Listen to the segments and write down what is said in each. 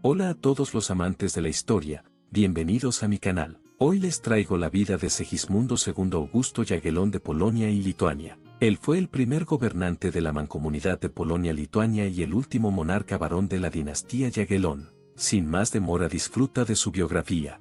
Hola a todos los amantes de la historia, bienvenidos a mi canal. Hoy les traigo la vida de Segismundo II Augusto Jagiellón de Polonia y Lituania. Él fue el primer gobernante de la Mancomunidad de Polonia-Lituania y el último monarca varón de la dinastía Jagiellón. Sin más demora, disfruta de su biografía.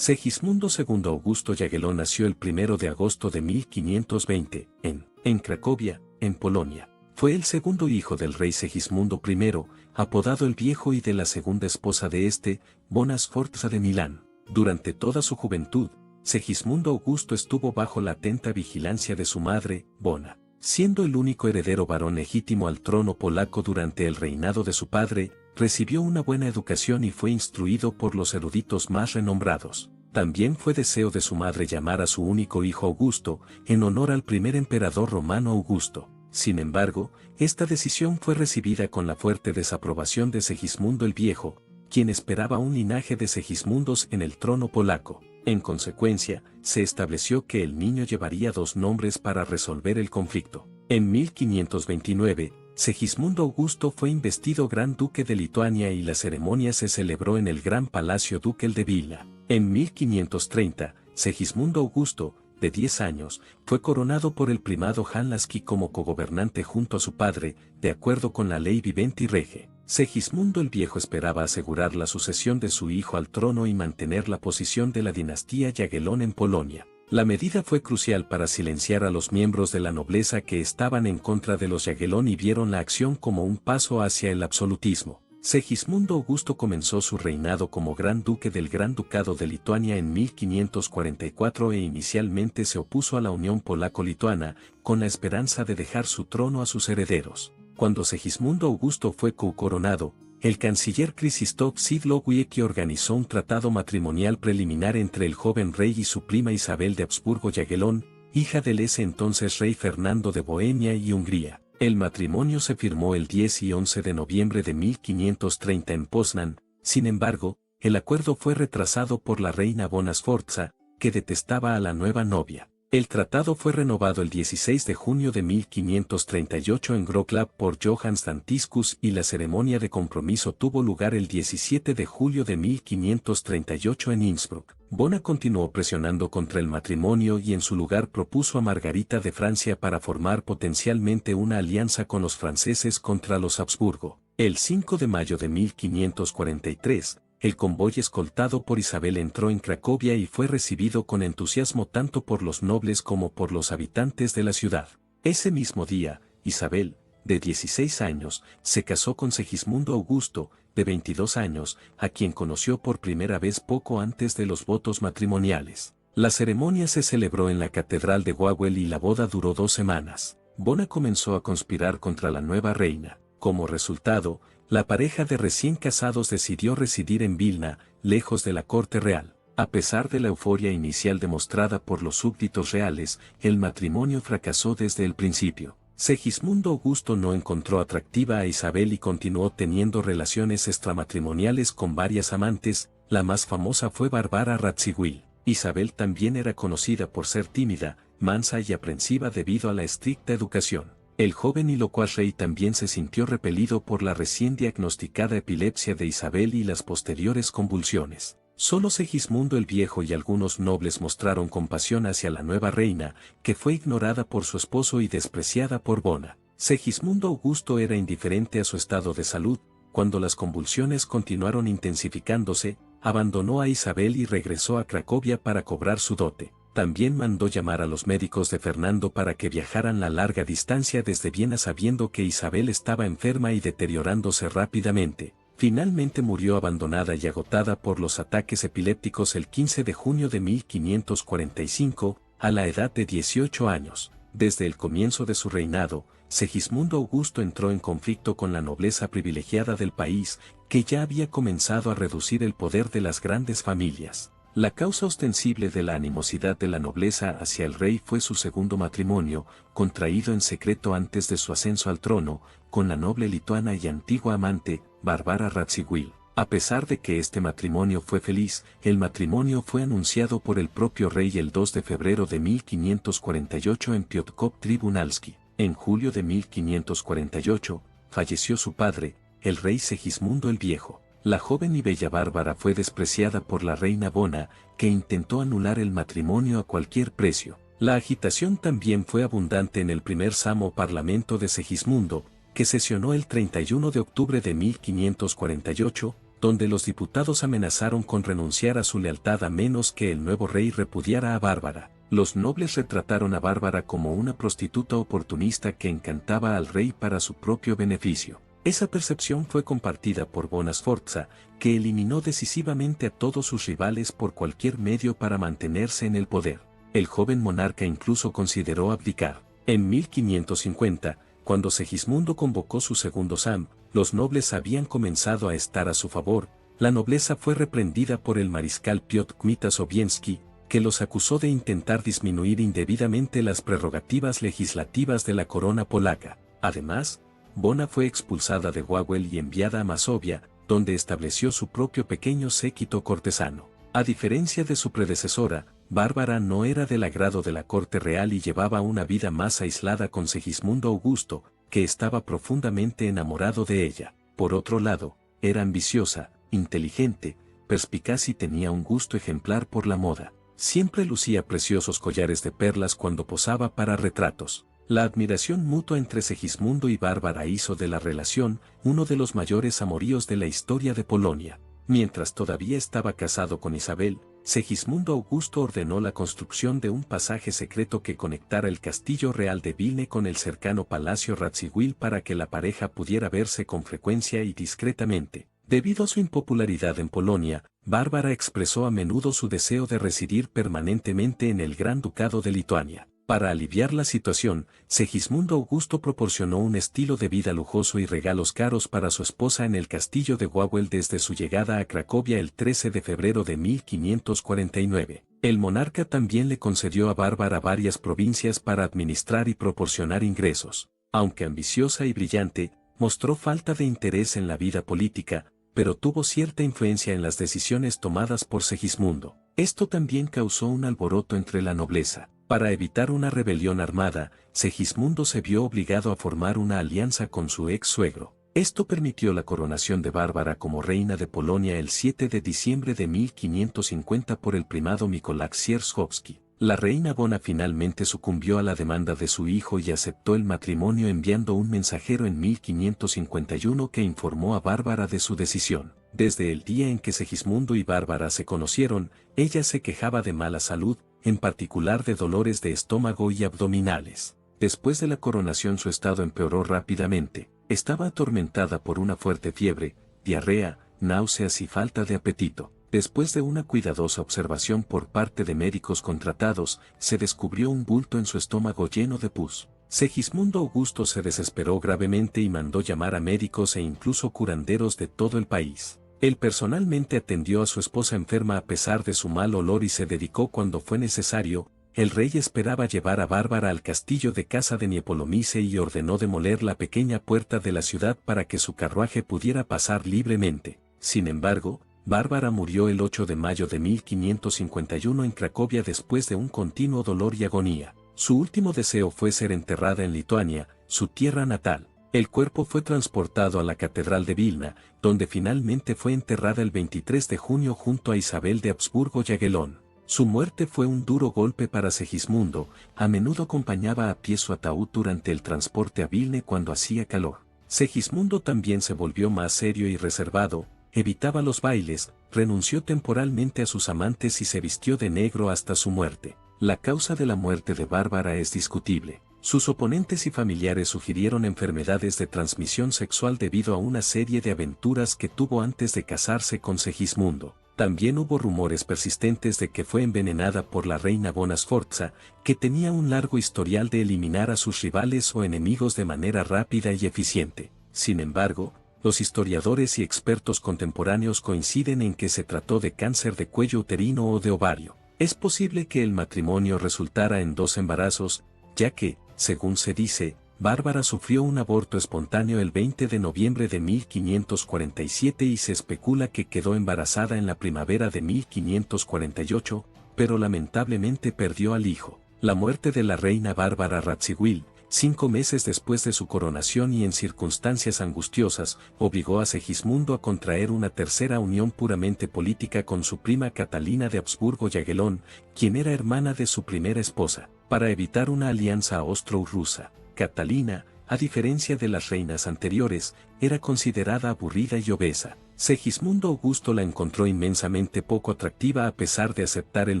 Segismundo II Augusto Jagiellón nació el 1 de agosto de 1520, en Cracovia, en Polonia. Fue el segundo hijo del rey Segismundo I, apodado el Viejo, y de la segunda esposa de este, Bona Sforza de Milán. Durante toda su juventud, Segismundo Augusto estuvo bajo la atenta vigilancia de su madre, Bona. Siendo el único heredero varón legítimo al trono polaco durante el reinado de su padre, recibió una buena educación y fue instruido por los eruditos más renombrados. También fue deseo de su madre llamar a su único hijo Augusto, en honor al primer emperador romano Augusto. Sin embargo, esta decisión fue recibida con la fuerte desaprobación de Segismundo el Viejo, quien esperaba un linaje de Segismundos en el trono polaco. En consecuencia, se estableció que el niño llevaría dos nombres para resolver el conflicto. En 1529, Segismundo Augusto fue investido Gran Duque de Lituania y la ceremonia se celebró en el Gran Palacio Ducal de Vilna. En 1530, Segismundo Augusto, de 10 años, fue coronado por el primado Jan Laski como cogobernante junto a su padre, de acuerdo con la ley Viventi Rege. Segismundo el Viejo esperaba asegurar la sucesión de su hijo al trono y mantener la posición de la dinastía Jagiellón en Polonia. La medida fue crucial para silenciar a los miembros de la nobleza que estaban en contra de los Jagiellón y vieron la acción como un paso hacia el absolutismo. Segismundo Augusto comenzó su reinado como Gran Duque del Gran Ducado de Lituania en 1544 e inicialmente se opuso a la unión polaco-lituana, con la esperanza de dejar su trono a sus herederos. Cuando Segismundo Augusto fue coronado, el canciller Krzysztof Szydłowicz organizó un tratado matrimonial preliminar entre el joven rey y su prima Isabel de Habsburgo-Jagiellón, hija del ese entonces rey Fernando de Bohemia y Hungría. El matrimonio se firmó el 10 y 11 de noviembre de 1530 en Poznań. Sin embargo, el acuerdo fue retrasado por la reina Bona Sforza, que detestaba a la nueva novia. El tratado fue renovado el 16 de junio de 1538 en Wrocław por Johann Staniskus y la ceremonia de compromiso tuvo lugar el 17 de julio de 1538 en Innsbruck. Bona continuó presionando contra el matrimonio y en su lugar propuso a Margarita de Francia para formar potencialmente una alianza con los franceses contra los Habsburgo. El 5 de mayo de 1543, el convoy escoltado por Isabel entró en Cracovia y fue recibido con entusiasmo tanto por los nobles como por los habitantes de la ciudad. Ese mismo día, Isabel, de 16 años, se casó con Segismundo Augusto, de 22 años, a quien conoció por primera vez poco antes de los votos matrimoniales. La ceremonia se celebró en la Catedral de Wawel y la boda duró 2 semanas. Bona comenzó a conspirar contra la nueva reina. Como resultado, la pareja de recién casados decidió residir en Vilna, lejos de la corte real. A pesar de la euforia inicial demostrada por los súbditos reales, el matrimonio fracasó desde el principio. Segismundo Augusto no encontró atractiva a Isabel y continuó teniendo relaciones extramatrimoniales con varias amantes, la más famosa fue Bárbara Radziwiłł. Isabel también era conocida por ser tímida, mansa y aprensiva debido a la estricta educación. El joven y locuaz rey también se sintió repelido por la recién diagnosticada epilepsia de Isabel y las posteriores convulsiones. Solo Segismundo el Viejo y algunos nobles mostraron compasión hacia la nueva reina, que fue ignorada por su esposo y despreciada por Bona. Segismundo Augusto era indiferente a su estado de salud. Cuando las convulsiones continuaron intensificándose, abandonó a Isabel y regresó a Cracovia para cobrar su dote. También mandó llamar a los médicos de Fernando para que viajaran la larga distancia desde Viena sabiendo que Isabel estaba enferma y deteriorándose rápidamente. Finalmente murió abandonada y agotada por los ataques epilépticos el 15 de junio de 1545, a la edad de 18 años. Desde el comienzo de su reinado, Segismundo Augusto entró en conflicto con la nobleza privilegiada del país, que ya había comenzado a reducir el poder de las grandes familias. La causa ostensible de la animosidad de la nobleza hacia el rey fue su segundo matrimonio, contraído en secreto antes de su ascenso al trono, con la noble lituana y antigua amante, Bárbara Radziwiłł. A pesar de que este matrimonio fue feliz, el matrimonio fue anunciado por el propio rey el 2 de febrero de 1548 en Piotrków Tribunalski. En julio de 1548, falleció su padre, el rey Segismundo el Viejo. La joven y bella Bárbara fue despreciada por la reina Bona, que intentó anular el matrimonio a cualquier precio. La agitación también fue abundante en el primer Samo Parlamento de Segismundo, que sesionó el 31 de octubre de 1548, donde los diputados amenazaron con renunciar a su lealtad a menos que el nuevo rey repudiara a Bárbara. Los nobles retrataron a Bárbara como una prostituta oportunista que encantaba al rey para su propio beneficio. Esa percepción fue compartida por Bona Sforza, que eliminó decisivamente a todos sus rivales por cualquier medio para mantenerse en el poder. El joven monarca incluso consideró abdicar. En 1550, cuando Segismundo convocó su segundo Sam, los nobles habían comenzado a estar a su favor. La nobleza fue reprendida por el mariscal Piotr Kmita Sobiesky, que los acusó de intentar disminuir indebidamente las prerrogativas legislativas de la corona polaca. Además, Bona fue expulsada de Wawel y enviada a Masovia, donde estableció su propio pequeño séquito cortesano. A diferencia de su predecesora, Bárbara no era del agrado de la corte real y llevaba una vida más aislada con Segismundo Augusto, que estaba profundamente enamorado de ella. Por otro lado, era ambiciosa, inteligente, perspicaz y tenía un gusto ejemplar por la moda. Siempre lucía preciosos collares de perlas cuando posaba para retratos. La admiración mutua entre Segismundo y Bárbara hizo de la relación uno de los mayores amoríos de la historia de Polonia. Mientras todavía estaba casado con Isabel, Segismundo Augusto ordenó la construcción de un pasaje secreto que conectara el castillo real de Vilna con el cercano palacio Radziwiłł para que la pareja pudiera verse con frecuencia y discretamente. Debido a su impopularidad en Polonia, Bárbara expresó a menudo su deseo de residir permanentemente en el Gran Ducado de Lituania. Para aliviar la situación, Segismundo Augusto proporcionó un estilo de vida lujoso y regalos caros para su esposa en el castillo de Wawel desde su llegada a Cracovia el 13 de febrero de 1549. El monarca también le concedió a Bárbara varias provincias para administrar y proporcionar ingresos. Aunque ambiciosa y brillante, mostró falta de interés en la vida política, pero tuvo cierta influencia en las decisiones tomadas por Segismundo. Esto también causó un alboroto entre la nobleza. Para evitar una rebelión armada, Segismundo se vio obligado a formar una alianza con su ex suegro. Esto permitió la coronación de Bárbara como reina de Polonia el 7 de diciembre de 1550 por el primado Mikołaj Sierzkowski. La reina Bona finalmente sucumbió a la demanda de su hijo y aceptó el matrimonio enviando un mensajero en 1551 que informó a Bárbara de su decisión. Desde el día en que Segismundo y Bárbara se conocieron, ella se quejaba de mala salud, en particular de dolores de estómago y abdominales. Después de la coronación su estado empeoró rápidamente. Estaba atormentada por una fuerte fiebre, diarrea, náuseas y falta de apetito. Después de una cuidadosa observación por parte de médicos contratados, se descubrió un bulto en su estómago lleno de pus. Segismundo Augusto se desesperó gravemente y mandó llamar a médicos e incluso curanderos de todo el país. Él personalmente atendió a su esposa enferma a pesar de su mal olor y se dedicó cuando fue necesario. El rey esperaba llevar a Bárbara al castillo de Casa de Niepolomice y ordenó demoler la pequeña puerta de la ciudad para que su carruaje pudiera pasar libremente. Sin embargo, Bárbara murió el 8 de mayo de 1551 en Cracovia después de un continuo dolor y agonía. Su último deseo fue ser enterrada en Lituania, su tierra natal. El cuerpo fue transportado a la Catedral de Vilna, donde finalmente fue enterrada el 23 de junio junto a Isabel de Habsburgo-Jagellón. Su muerte fue un duro golpe para Segismundo, a menudo acompañaba a pie su ataúd durante el transporte a Vilna cuando hacía calor. Segismundo también se volvió más serio y reservado, evitaba los bailes, renunció temporalmente a sus amantes y se vistió de negro hasta su muerte. La causa de la muerte de Bárbara es discutible. Sus oponentes y familiares sugirieron enfermedades de transmisión sexual debido a una serie de aventuras que tuvo antes de casarse con Segismundo. También hubo rumores persistentes de que fue envenenada por la reina Bona Sforza, que tenía un largo historial de eliminar a sus rivales o enemigos de manera rápida y eficiente. Sin embargo, los historiadores y expertos contemporáneos coinciden en que se trató de cáncer de cuello uterino o de ovario. Es posible que el matrimonio resultara en 2 embarazos, ya que, según se dice, Bárbara sufrió un aborto espontáneo el 20 de noviembre de 1547 y se especula que quedó embarazada en la primavera de 1548, pero lamentablemente perdió al hijo. La muerte de la reina Bárbara Radziwiłł, 5 meses después de su coronación y en circunstancias angustiosas, obligó a Segismundo a contraer una tercera unión puramente política con su prima Catalina de Habsburgo-Jagiellón, quien era hermana de su primera esposa, para evitar una alianza austro-rusa. Catalina, a diferencia de las reinas anteriores, era considerada aburrida y obesa. Segismundo Augusto la encontró inmensamente poco atractiva a pesar de aceptar el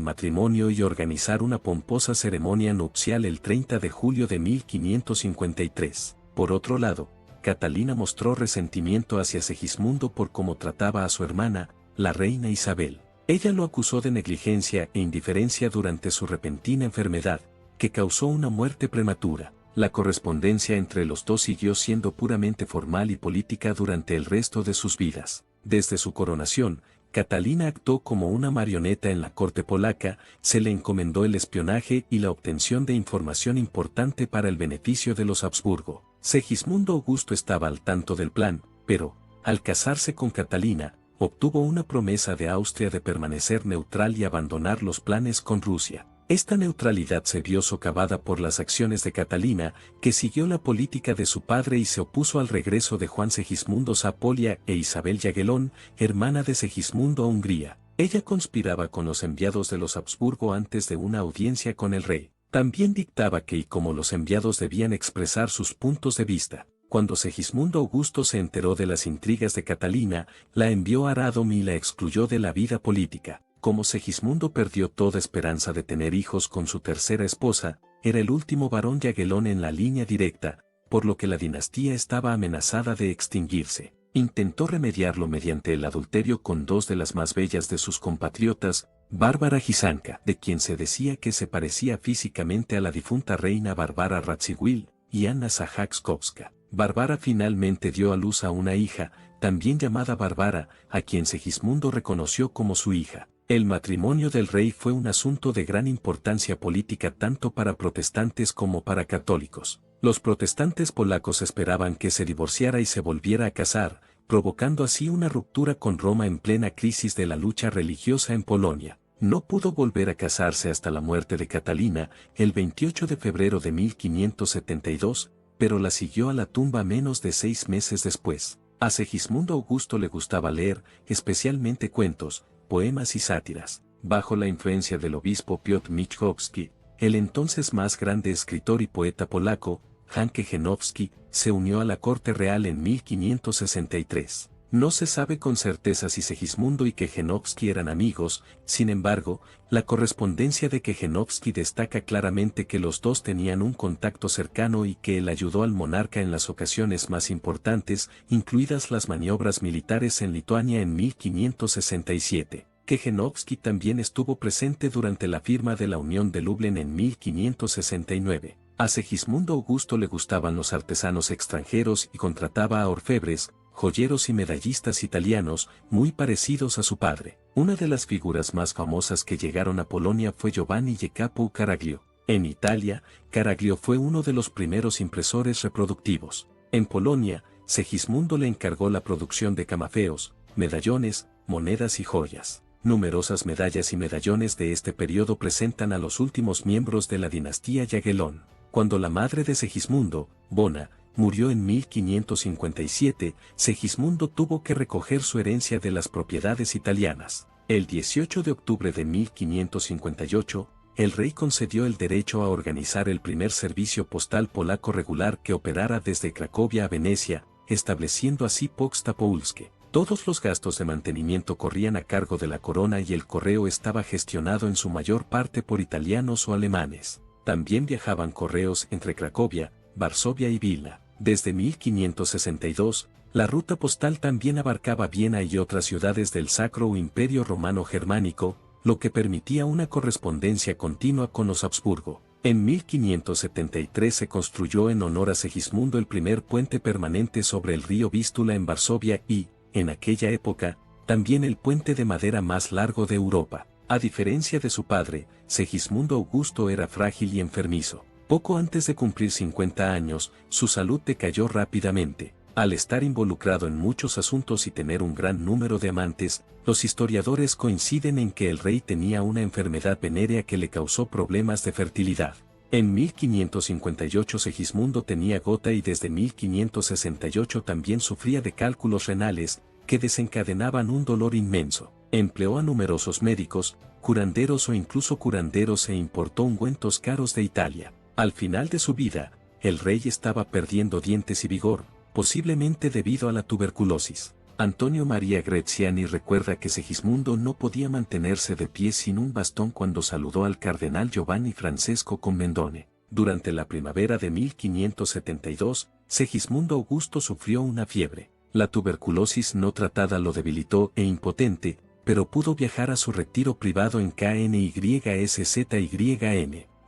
matrimonio y organizar una pomposa ceremonia nupcial el 30 de julio de 1553. Por otro lado, Catalina mostró resentimiento hacia Segismundo por cómo trataba a su hermana, la reina Isabel. Ella lo acusó de negligencia e indiferencia durante su repentina enfermedad, que causó una muerte prematura. La correspondencia entre los dos siguió siendo puramente formal y política durante el resto de sus vidas. Desde su coronación, Catalina actuó como una marioneta en la corte polaca, se le encomendó el espionaje y la obtención de información importante para el beneficio de los Habsburgo. Segismundo Augusto estaba al tanto del plan, pero, al casarse con Catalina, obtuvo una promesa de Austria de permanecer neutral y abandonar los planes con Rusia. Esta neutralidad se vio socavada por las acciones de Catalina, que siguió la política de su padre y se opuso al regreso de Juan Segismundo Zápolya e Isabel Jagiellón, hermana de Segismundo a Hungría. Ella conspiraba con los enviados de los Habsburgo antes de una audiencia con el rey. También dictaba que y cómo los enviados debían expresar sus puntos de vista. Cuando Segismundo Augusto se enteró de las intrigas de Catalina, la envió a Radom y la excluyó de la vida política. Como Segismundo perdió toda esperanza de tener hijos con su tercera esposa, era el último varón Jagiellón en la línea directa, por lo que la dinastía estaba amenazada de extinguirse. Intentó remediarlo mediante el adulterio con dos de las más bellas de sus compatriotas, Bárbara Gisanka, de quien se decía que se parecía físicamente a la difunta reina Bárbara Radziwiłł, y Anna Zahaczkowska. Bárbara finalmente dio a luz a una hija, también llamada Bárbara, a quien Segismundo reconoció como su hija. El matrimonio del rey fue un asunto de gran importancia política tanto para protestantes como para católicos. Los protestantes polacos esperaban que se divorciara y se volviera a casar, provocando así una ruptura con Roma en plena crisis de la lucha religiosa en Polonia. No pudo volver a casarse hasta la muerte de Catalina, el 28 de febrero de 1572, pero la siguió a la tumba menos de 6 meses después. A Segismundo Augusto le gustaba leer, especialmente cuentos, poemas y sátiras. Bajo la influencia del obispo Piotr Michkowski, el entonces más grande escritor y poeta polaco, Jan Kejenowski, se unió a la corte real en 1563. No se sabe con certeza si Segismundo y Kejenowski eran amigos, sin embargo, la correspondencia de Kejenowski destaca claramente que los dos tenían un contacto cercano y que él ayudó al monarca en las ocasiones más importantes, incluidas las maniobras militares en Lituania en 1567. Kejenowski también estuvo presente durante la firma de la Unión de Lublin en 1569. A Segismundo Augusto le gustaban los artesanos extranjeros y contrataba a orfebres, joyeros y medallistas italianos, muy parecidos a su padre. Una de las figuras más famosas que llegaron a Polonia fue Giovanni Jacopo Caraglio. En Italia, Caraglio fue uno de los primeros impresores reproductivos. En Polonia, Segismundo le encargó la producción de camafeos, medallones, monedas y joyas. Numerosas medallas y medallones de este periodo presentan a los últimos miembros de la dinastía Jagiellón. Cuando la madre de Segismundo, Bona, murió en 1557, Segismundo tuvo que recoger su herencia de las propiedades italianas. El 18 de octubre de 1558, el rey concedió el derecho a organizar el primer servicio postal polaco regular que operara desde Cracovia a Venecia, estableciendo así Poczta Polskie. Todos los gastos de mantenimiento corrían a cargo de la corona y el correo estaba gestionado en su mayor parte por italianos o alemanes. También viajaban correos entre Cracovia, Varsovia y Vilna. Desde 1562, la ruta postal también abarcaba Viena y otras ciudades del Sacro Imperio Romano Germánico, lo que permitía una correspondencia continua con los Habsburgo. En 1573 se construyó en honor a Segismundo el primer puente permanente sobre el río Vístula en Varsovia y, en aquella época, también el puente de madera más largo de Europa. A diferencia de su padre, Segismundo Augusto era frágil y enfermizo. Poco antes de cumplir 50 años, su salud decayó rápidamente. Al estar involucrado en muchos asuntos y tener un gran número de amantes, los historiadores coinciden en que el rey tenía una enfermedad venérea que le causó problemas de fertilidad. En 1558 Segismundo tenía gota y desde 1568 también sufría de cálculos renales, que desencadenaban un dolor inmenso. Empleó a numerosos médicos, curanderos o incluso curanderos e importó ungüentos caros de Italia. Al final de su vida, el rey estaba perdiendo dientes y vigor, posiblemente debido a la tuberculosis. Antonio María Graziani recuerda que Segismundo no podía mantenerse de pie sin un bastón cuando saludó al cardenal Giovanni Francesco Commendone. Durante la primavera de 1572, Segismundo Augusto sufrió una fiebre. La tuberculosis no tratada lo debilitó e impotente, pero pudo viajar a su retiro privado en KNYSZYN.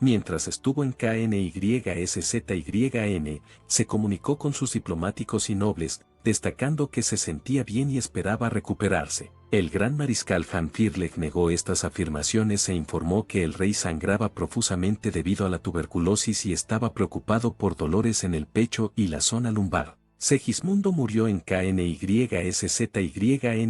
Mientras estuvo en KNYSZYN, se comunicó con sus diplomáticos y nobles, destacando que se sentía bien y esperaba recuperarse. El gran mariscal Van Firlech negó estas afirmaciones e informó que el rey sangraba profusamente debido a la tuberculosis y estaba preocupado por dolores en el pecho y la zona lumbar. Segismundo murió en KNYSZYN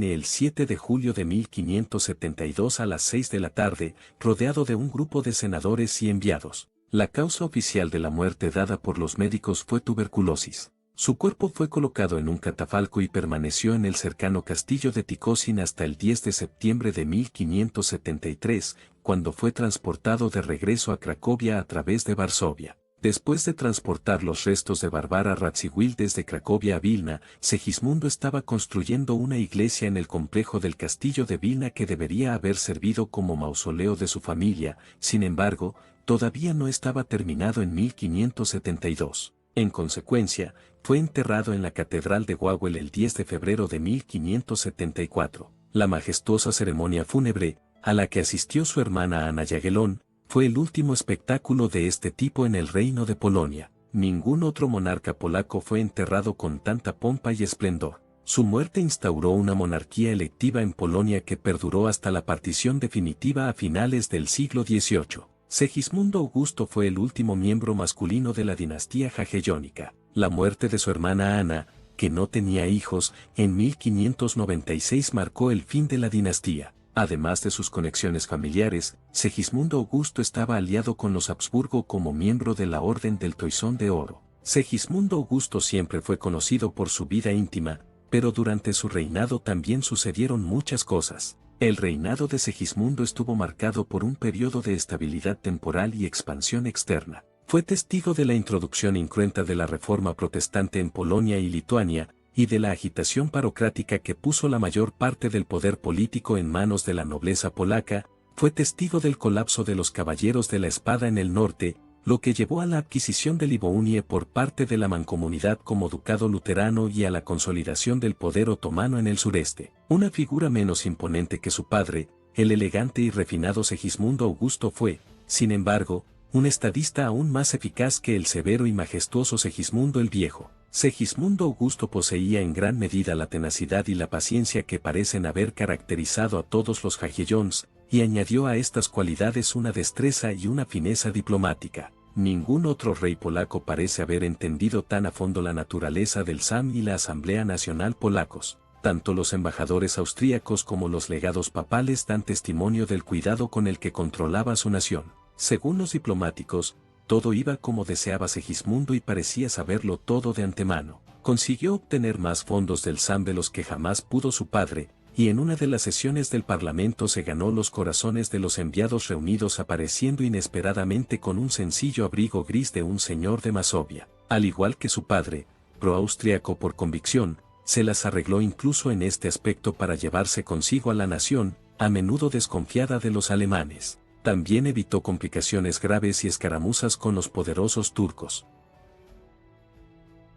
el 7 de julio de 1572 a las 6 de la tarde, rodeado de un grupo de senadores y enviados. La causa oficial de la muerte dada por los médicos fue tuberculosis. Su cuerpo fue colocado en un catafalco y permaneció en el cercano castillo de Tikósin hasta el 10 de septiembre de 1573, cuando fue transportado de regreso a Cracovia a través de Varsovia. Después de transportar los restos de Bárbara Radziwiłł desde Cracovia a Vilna, Segismundo estaba construyendo una iglesia en el complejo del castillo de Vilna que debería haber servido como mausoleo de su familia. Sin embargo, todavía no estaba terminado en 1572. En consecuencia, fue enterrado en la Catedral de Wawel el 10 de febrero de 1574. La majestuosa ceremonia fúnebre, a la que asistió su hermana Ana Jagiellon, fue el último espectáculo de este tipo en el Reino de Polonia. Ningún otro monarca polaco fue enterrado con tanta pompa y esplendor. Su muerte instauró una monarquía electiva en Polonia que perduró hasta la partición definitiva a finales del siglo XVIII. Segismundo Augusto fue el último miembro masculino de la dinastía jagellónica. La muerte de su hermana Ana, que no tenía hijos, en 1596 marcó el fin de la dinastía. Además de sus conexiones familiares, Segismundo Augusto estaba aliado con los Habsburgo como miembro de la Orden del Toisón de Oro. Segismundo Augusto siempre fue conocido por su vida íntima, pero durante su reinado también sucedieron muchas cosas. El reinado de Segismundo estuvo marcado por un periodo de estabilidad temporal y expansión externa. Fue testigo de la introducción incruenta de la Reforma Protestante en Polonia y Lituania, y de la agitación parocrática que puso la mayor parte del poder político en manos de la nobleza polaca. Fue testigo del colapso de los Caballeros de la Espada en el norte, lo que llevó a la adquisición de Livounie por parte de la Mancomunidad como ducado luterano y a la consolidación del poder otomano en el sureste. Una figura menos imponente que su padre, el elegante y refinado Segismundo Augusto fue, sin embargo, un estadista aún más eficaz que el severo y majestuoso Segismundo el Viejo. Segismundo Augusto poseía en gran medida la tenacidad y la paciencia que parecen haber caracterizado a todos los Jagellons, y añadió a estas cualidades una destreza y una fineza diplomática. Ningún otro rey polaco parece haber entendido tan a fondo la naturaleza del Sejm y la Asamblea Nacional polacos. Tanto los embajadores austríacos como los legados papales dan testimonio del cuidado con el que controlaba su nación. Según los diplomáticos, todo iba como deseaba Segismundo y parecía saberlo todo de antemano. Consiguió obtener más fondos del Sejm de los que jamás pudo su padre, y en una de las sesiones del Parlamento se ganó los corazones de los enviados reunidos apareciendo inesperadamente con un sencillo abrigo gris de un señor de Masovia. Al igual que su padre, pro-austriaco por convicción, se las arregló incluso en este aspecto para llevarse consigo a la nación, a menudo desconfiada de los alemanes. También evitó complicaciones graves y escaramuzas con los poderosos turcos.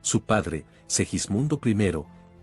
Su padre, Segismundo I,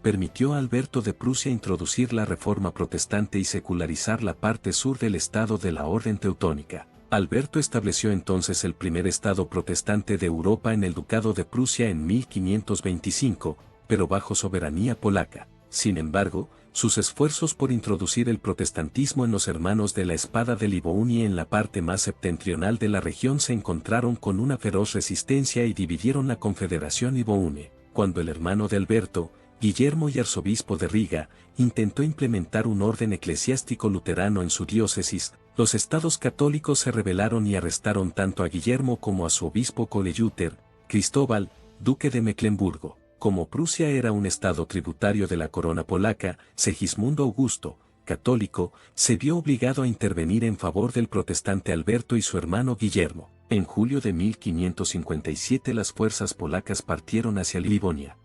permitió a Alberto de Prusia introducir la reforma protestante y secularizar la parte sur del estado de la Orden Teutónica. Alberto estableció entonces el primer estado protestante de Europa en el Ducado de Prusia en 1525, pero bajo soberanía polaca. Sin embargo, sus esfuerzos por introducir el protestantismo en los Hermanos de la Espada de Livouni en la parte más septentrional de la región se encontraron con una feroz resistencia y dividieron la Confederación Livoune, cuando el hermano de Alberto, Guillermo y arzobispo de Riga, intentó implementar un orden eclesiástico luterano en su diócesis. Los estados católicos se rebelaron y arrestaron tanto a Guillermo como a su obispo Colejuter, Cristóbal, duque de Mecklemburgo. Como Prusia era un estado tributario de la corona polaca, Segismundo Augusto, católico, se vio obligado a intervenir en favor del protestante Alberto y su hermano Guillermo. En julio de 1557 las fuerzas polacas partieron hacia Livonia.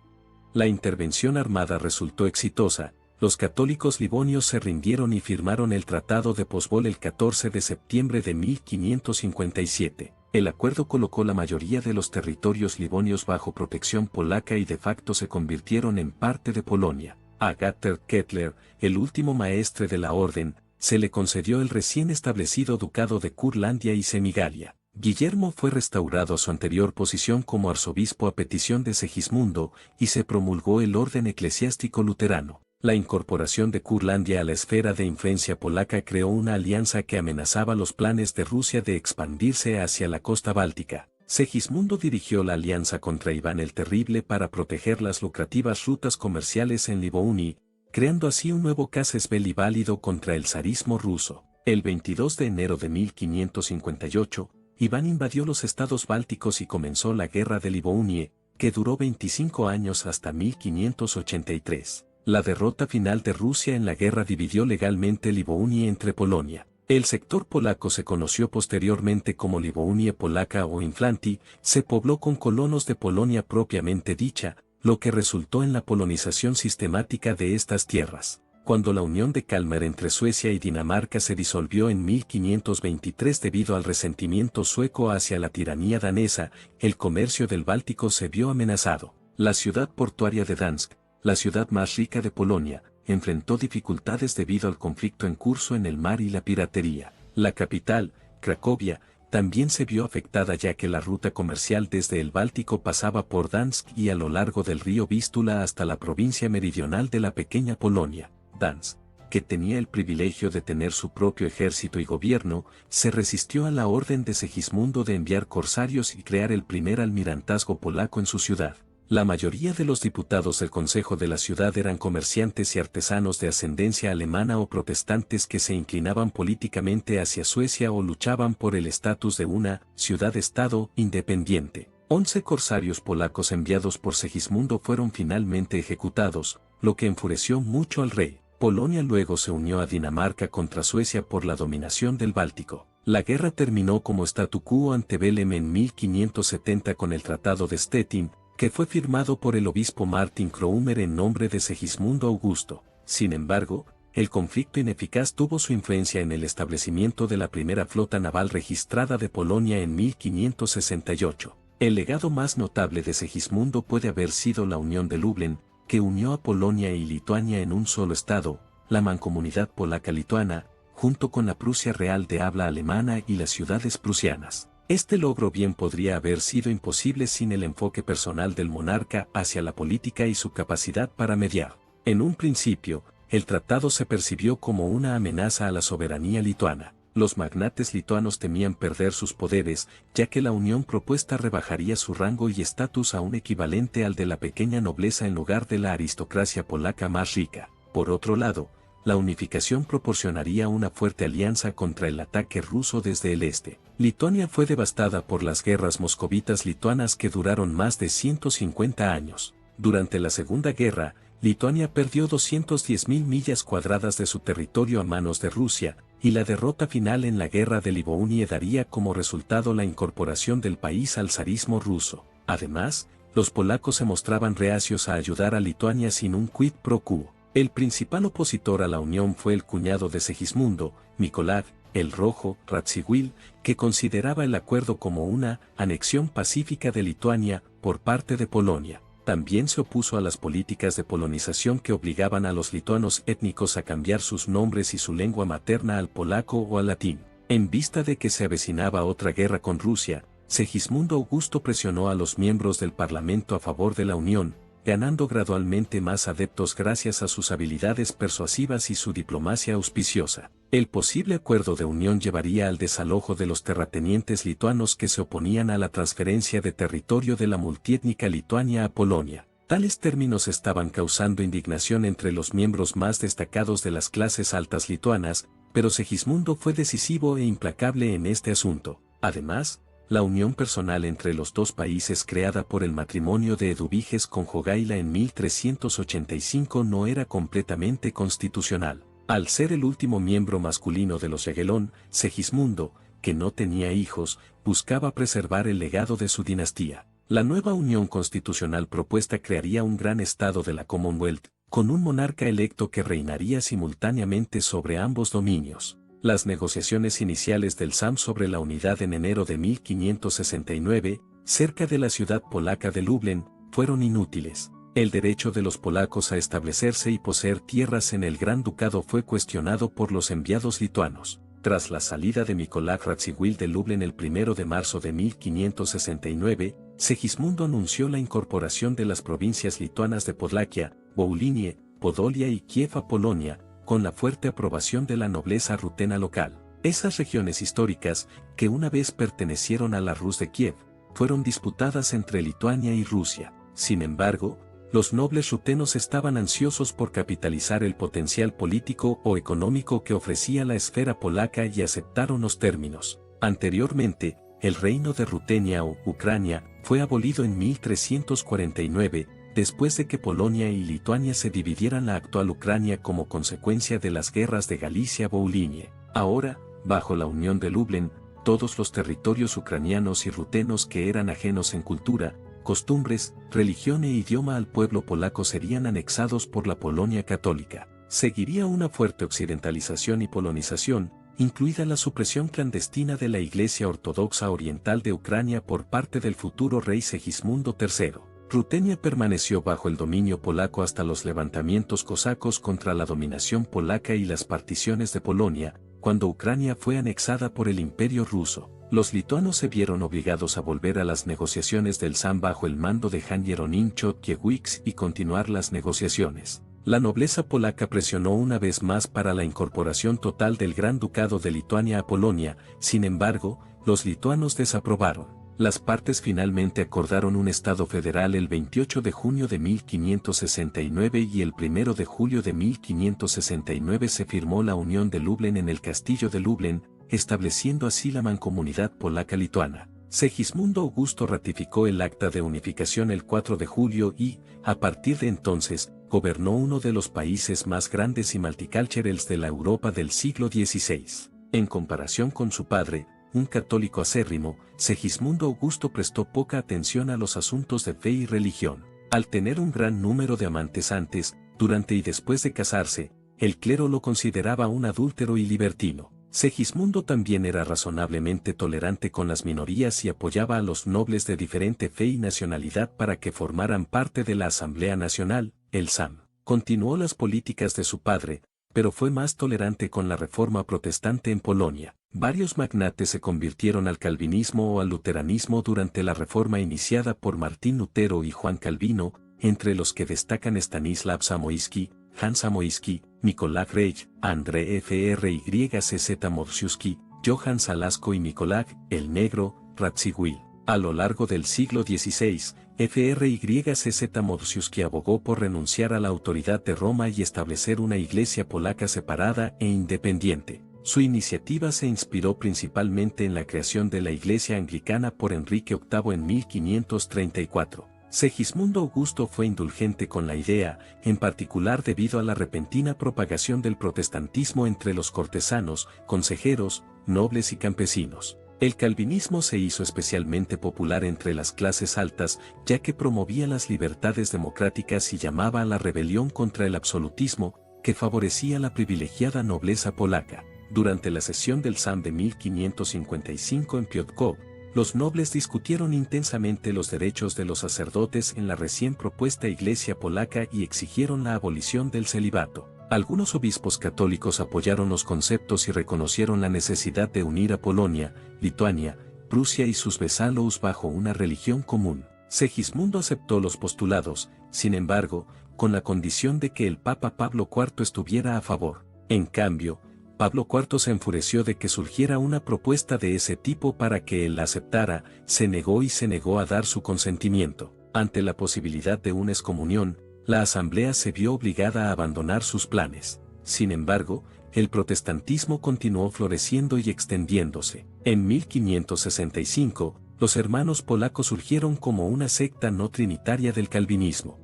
La intervención armada resultó exitosa, los católicos livonios se rindieron y firmaron el Tratado de Pozwól el 14 de septiembre de 1557. El acuerdo colocó la mayoría de los territorios livonios bajo protección polaca y de facto se convirtieron en parte de Polonia. A Gatter Kettler, el último maestre de la orden, se le concedió el recién establecido ducado de Curlandia y Semigalia. Guillermo fue restaurado a su anterior posición como arzobispo a petición de Segismundo, y se promulgó el orden eclesiástico luterano. La incorporación de Curlandia a la esfera de influencia polaca creó una alianza que amenazaba los planes de Rusia de expandirse hacia la costa báltica. Segismundo dirigió la alianza contra Iván el Terrible para proteger las lucrativas rutas comerciales en Livouni, creando así un nuevo casus belli válido contra el zarismo ruso. El 22 de enero de 1558, Iván invadió los estados bálticos y comenzó la Guerra de Livouni, que duró 25 años hasta 1583. La derrota final de Rusia en la guerra dividió legalmente Livouni entre Polonia. El sector polaco se conoció posteriormente como Livounie polaca o Inflanty, se pobló con colonos de Polonia propiamente dicha, lo que resultó en la polonización sistemática de estas tierras. Cuando la unión de Kalmar entre Suecia y Dinamarca se disolvió en 1523 debido al resentimiento sueco hacia la tiranía danesa, el comercio del Báltico se vio amenazado. La ciudad portuaria de Dansk, la ciudad más rica de Polonia, enfrentó dificultades debido al conflicto en curso en el mar y la piratería. La capital, Cracovia, también se vio afectada ya que la ruta comercial desde el Báltico pasaba por Dansk y a lo largo del río Vístula hasta la provincia meridional de la pequeña Polonia. Dansk, que tenía el privilegio de tener su propio ejército y gobierno, se resistió a la orden de Segismundo de enviar corsarios y crear el primer almirantazgo polaco en su ciudad. La mayoría de los diputados del Consejo de la ciudad eran comerciantes y artesanos de ascendencia alemana o protestantes que se inclinaban políticamente hacia Suecia o luchaban por el estatus de una ciudad-estado independiente. 11 corsarios polacos enviados por Segismundo fueron finalmente ejecutados, lo que enfureció mucho al rey. Polonia luego se unió a Dinamarca contra Suecia por la dominación del Báltico. La guerra terminó como statu quo ante Bellem en 1570 con el Tratado de Stettin, que fue firmado por el obispo Martin Kromer en nombre de Segismundo Augusto. Sin embargo, el conflicto ineficaz tuvo su influencia en el establecimiento de la primera flota naval registrada de Polonia en 1568. El legado más notable de Segismundo puede haber sido la Unión de Lublin, que unió a Polonia y Lituania en un solo estado, la mancomunidad polaca-lituana, junto con la Prusia real de habla alemana y las ciudades prusianas. Este logro bien podría haber sido imposible sin el enfoque personal del monarca hacia la política y su capacidad para mediar. En un principio, el tratado se percibió como una amenaza a la soberanía lituana. Los magnates lituanos temían perder sus poderes, ya que la unión propuesta rebajaría su rango y estatus a un equivalente al de la pequeña nobleza en lugar de la aristocracia polaca más rica. Por otro lado, la unificación proporcionaría una fuerte alianza contra el ataque ruso desde el este. Lituania fue devastada por las guerras moscovitas lituanas que duraron más de 150 años. Durante la Segunda Guerra, Lituania perdió 210.000 millas cuadradas de su territorio a manos de Rusia, y la derrota final en la guerra de Livonie daría como resultado la incorporación del país al zarismo ruso. Además, los polacos se mostraban reacios a ayudar a Lituania sin un quid pro quo. El principal opositor a la unión fue el cuñado de Segismundo, Nicolás el Rojo, Radziwiłł, que consideraba el acuerdo como una anexión pacífica de Lituania por parte de Polonia. También se opuso a las políticas de polonización que obligaban a los lituanos étnicos a cambiar sus nombres y su lengua materna al polaco o al latín. En vista de que se avecinaba otra guerra con Rusia, Segismundo Augusto presionó a los miembros del Parlamento a favor de la unión, ganando gradualmente más adeptos gracias a sus habilidades persuasivas y su diplomacia auspiciosa. El posible acuerdo de unión llevaría al desalojo de los terratenientes lituanos que se oponían a la transferencia de territorio de la multiétnica Lituania a Polonia. Tales términos estaban causando indignación entre los miembros más destacados de las clases altas lituanas, pero Segismundo fue decisivo e implacable en este asunto. Además, la unión personal entre los dos países creada por el matrimonio de Eduviges con Jogaila en 1385 no era completamente constitucional. Al ser el último miembro masculino de los Jagellón, Segismundo, que no tenía hijos, buscaba preservar el legado de su dinastía. La nueva unión constitucional propuesta crearía un gran estado de la Commonwealth, con un monarca electo que reinaría simultáneamente sobre ambos dominios. Las negociaciones iniciales del SAM sobre la unidad en enero de 1569, cerca de la ciudad polaca de Lublin, fueron inútiles. El derecho de los polacos a establecerse y poseer tierras en el Gran Ducado fue cuestionado por los enviados lituanos. Tras la salida de Mikołaj Radziwiłł de Lublin el 1 de marzo de 1569, Segismundo anunció la incorporación de las provincias lituanas de Podlaquia, Wołynie, Podolia y Kiev a Polonia, con la fuerte aprobación de la nobleza rutena local. Esas regiones históricas, que una vez pertenecieron a la Rus de Kiev, fueron disputadas entre Lituania y Rusia. Sin embargo, los nobles rutenos estaban ansiosos por capitalizar el potencial político o económico que ofrecía la esfera polaca y aceptaron los términos. Anteriormente, el reino de Rutenia o Ucrania fue abolido en 1349, después de que Polonia y Lituania se dividieran la actual Ucrania como consecuencia de las guerras de Galicia-Wołynie. Ahora, bajo la Unión de Lublin, todos los territorios ucranianos y rutenos que eran ajenos en cultura, costumbres, religión e idioma al pueblo polaco serían anexados por la Polonia católica. Seguiría una fuerte occidentalización y polonización, incluida la supresión clandestina de la Iglesia Ortodoxa Oriental de Ucrania por parte del futuro rey Segismundo III. Rutenia permaneció bajo el dominio polaco hasta los levantamientos cosacos contra la dominación polaca y las particiones de Polonia, cuando Ucrania fue anexada por el Imperio ruso. Los lituanos se vieron obligados a volver a las negociaciones del SAM bajo el mando de Jan Jeronim Chodkiewicz y continuar las negociaciones. La nobleza polaca presionó una vez más para la incorporación total del Gran Ducado de Lituania a Polonia, sin embargo, los lituanos desaprobaron. Las partes finalmente acordaron un Estado federal el 28 de junio de 1569 y el 1 de julio de 1569 se firmó la Unión de Lublin en el Castillo de Lublin, estableciendo así la mancomunidad polaca-lituana. Segismundo Augusto ratificó el acta de unificación el 4 de julio y, a partir de entonces, gobernó uno de los países más grandes y multiculturales de la Europa del siglo XVI. En comparación con su padre, un católico acérrimo, Segismundo Augusto prestó poca atención a los asuntos de fe y religión. Al tener un gran número de amantes antes, durante y después de casarse, el clero lo consideraba un adúltero y libertino. Segismundo también era razonablemente tolerante con las minorías y apoyaba a los nobles de diferente fe y nacionalidad para que formaran parte de la Asamblea Nacional, el SAM. Continuó las políticas de su padre, pero fue más tolerante con la reforma protestante en Polonia. Varios magnates se convirtieron al calvinismo o al luteranismo durante la reforma iniciada por Martín Lutero y Juan Calvino, entre los que destacan Stanislaw Zamoyski, Jan Zamoyski, Mikołaj Rej, Andrzej Frycz Mościuszki, Johann Salasko y Mikołaj, el Negro, Radziwiłł. A lo largo del siglo XVI, Frycz Mościuszki abogó por renunciar a la autoridad de Roma y establecer una iglesia polaca separada e independiente. Su iniciativa se inspiró principalmente en la creación de la Iglesia Anglicana por Enrique VIII en 1534. Segismundo Augusto fue indulgente con la idea, en particular debido a la repentina propagación del protestantismo entre los cortesanos, consejeros, nobles y campesinos. El calvinismo se hizo especialmente popular entre las clases altas, ya que promovía las libertades democráticas y llamaba a la rebelión contra el absolutismo, que favorecía la privilegiada nobleza polaca. Durante la sesión del SAM de 1555 en Piotrków, los nobles discutieron intensamente los derechos de los sacerdotes en la recién propuesta Iglesia polaca y exigieron la abolición del celibato. Algunos obispos católicos apoyaron los conceptos y reconocieron la necesidad de unir a Polonia, Lituania, Prusia y sus vasallos bajo una religión común. Segismundo aceptó los postulados, sin embargo, con la condición de que el Papa Pablo IV estuviera a favor. En cambio, Pablo IV se enfureció de que surgiera una propuesta de ese tipo para que él la aceptara, se negó a dar su consentimiento. Ante la posibilidad de una excomunión, la asamblea se vio obligada a abandonar sus planes. Sin embargo, el protestantismo continuó floreciendo y extendiéndose. En 1565, los hermanos polacos surgieron como una secta no trinitaria del calvinismo.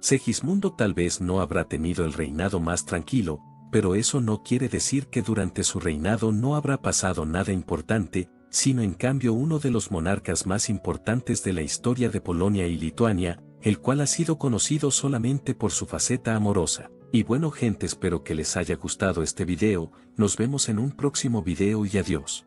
Segismundo tal vez no habrá tenido el reinado más tranquilo, pero eso no quiere decir que durante su reinado no habrá pasado nada importante, sino en cambio uno de los monarcas más importantes de la historia de Polonia y Lituania, el cual ha sido conocido solamente por su faceta amorosa. Y bueno gente, espero que les haya gustado este video, nos vemos en un próximo video y adiós.